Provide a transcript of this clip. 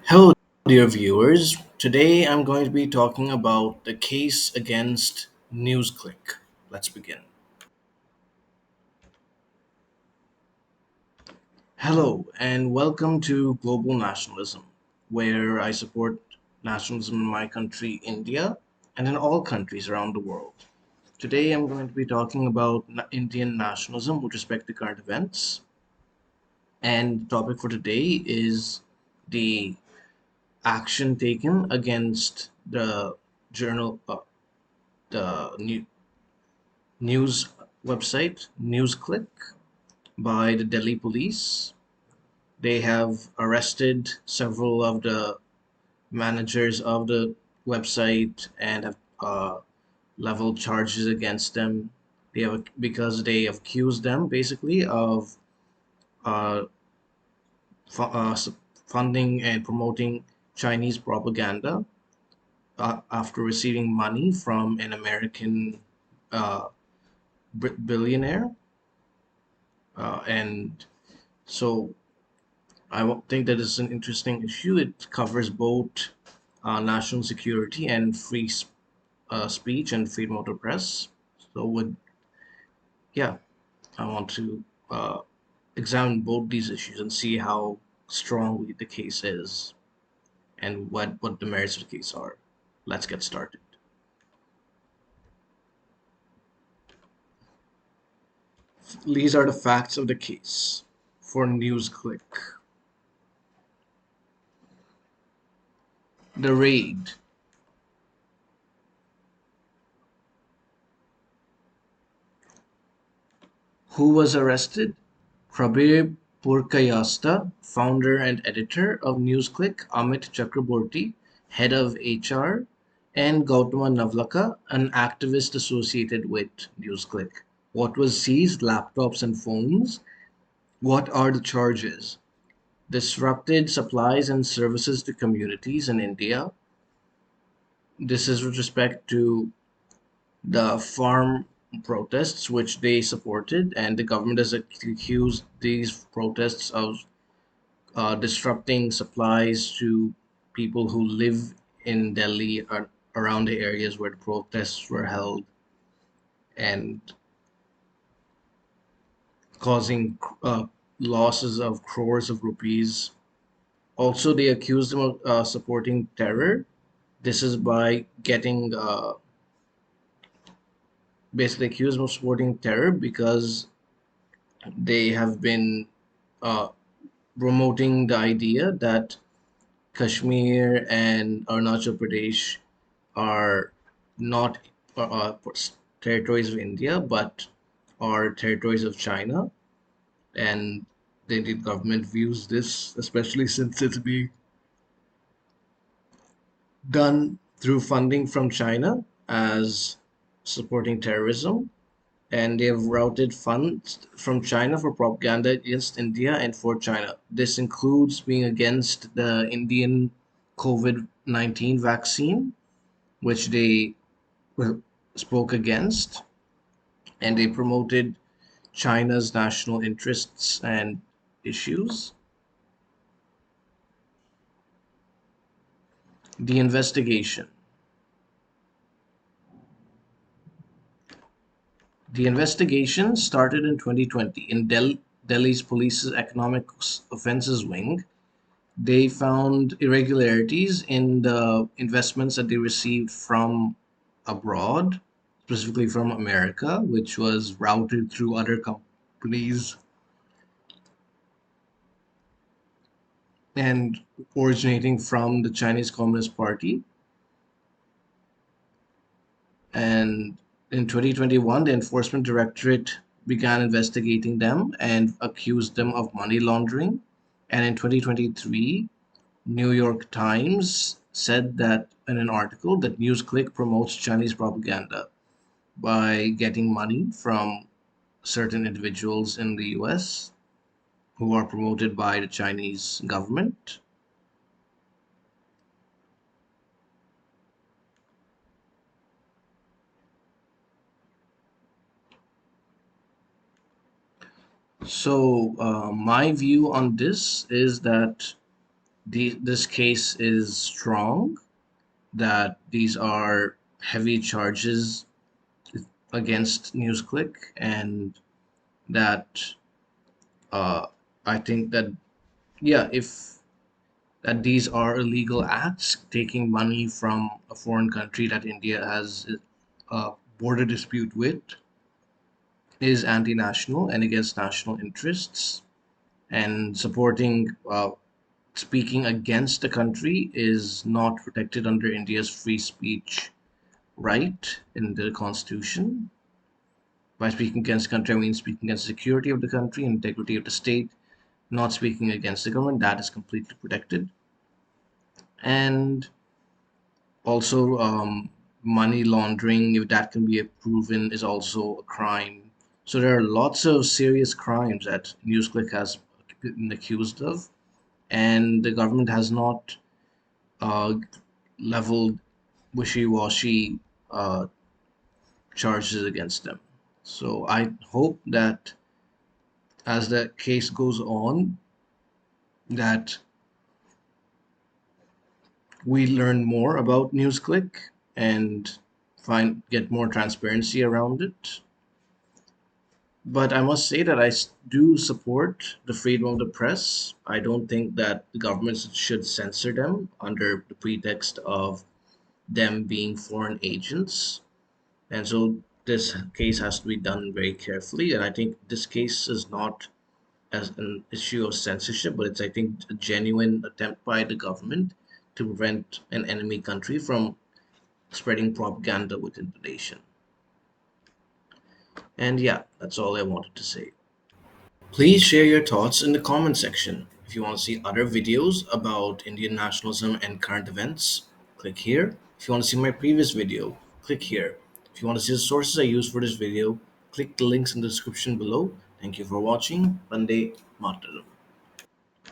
Hello, dear viewers. Today I'm going to be talking about the case against Newsclick. Let's begin. Hello, and welcome to Global Nationalism, where I support nationalism in my country, India, and in all countries around the world. Today I'm going to be talking about Indian nationalism with respect to current events, and the topic for today is the action taken against the journal, the news website Newsclick by the Delhi police. They have arrested several of the managers of the website and have leveled charges against them. They have because they have accused them basically of uh, funding and promoting Chinese propaganda after receiving money from an American uh, billionaire. And so think that is an interesting issue. It covers both national security and speech and freedom of the press. So, yeah, I want to uh, examine both these issues and see how strong the case is and what the merits of the case are. Let's get started. These are the facts of the case for NewsClick. The raid. Who was arrested? Prabir Purkayastha, founder and editor of Newsclick, Amit Chakraborty, head of HR, and Gautama Navlaka, an activist associated with Newsclick. What was seized? Laptops and phones. What are the charges? Disrupted supplies and services to communities in India. This is with respect to the farm protests, which they supported, and the government has accused these protests of disrupting supplies to people who live in Delhi or around the areas where the protests were held and causing losses of crores of rupees. Also, they accused them of supporting terror. This is by getting basically accused them of supporting terror because they have been uh, promoting the idea that Kashmir and Arunachal Pradesh are not territories of India, but are territories of China. And the Indian government views this, especially since it's being done through funding from China, as supporting terrorism. And they have routed funds from China for propaganda against India and for China. This includes being against the Indian COVID 19 vaccine, which they well, spoke against, and they promoted China's national interests and issues. The investigation. The investigation started in 2020 in Delhi's police's economic offenses wing. They found irregularities in the investments that they received from abroad, specifically from America, which was routed through other companies and originating from the Chinese Communist Party. And in 2021, the Enforcement Directorate began investigating them and accused them of money laundering. And in 2023, New York Times said that in an article that NewsClick promotes Chinese propaganda by getting money from certain individuals in the US who are promoted by the Chinese government. So, my view on this is that this case is strong, that these are heavy charges against Newsclick, and that uh, I think that, yeah, if that these are illegal acts, taking money from a foreign country that India has a border dispute with, is anti-national and against national interests, and supporting speaking against the country is not protected under India's free speech right in the constitution. By speaking against the country, I mean speaking against the security of the country, integrity of the state, not speaking against the government. That is completely protected. And also, money laundering, if that can be proven, is also a crime. So there are lots of serious crimes that Newsclick has been accused of, and the government has not uh, leveled wishy-washy charges against them. So I hope that as the case goes on, that we learn more about Newsclick and get more transparency around it. But I must say that do support the freedom of the press. I don't think that the governments should censor them under the pretext of them being foreign agents. And so this case has to be done very carefully. And I think this case is not as an issue of censorship, but it's, I think, a genuine attempt by the government to prevent an enemy country from spreading propaganda within the nation. And yeah, that's all I wanted to say. Please share your thoughts in the comment section. If you want to see other videos about Indian nationalism and current events, click here. If you want to see my previous video, click here. If you want to see the sources I used for this video, click the links in the description below. Thank you for watching. Vande Mataram.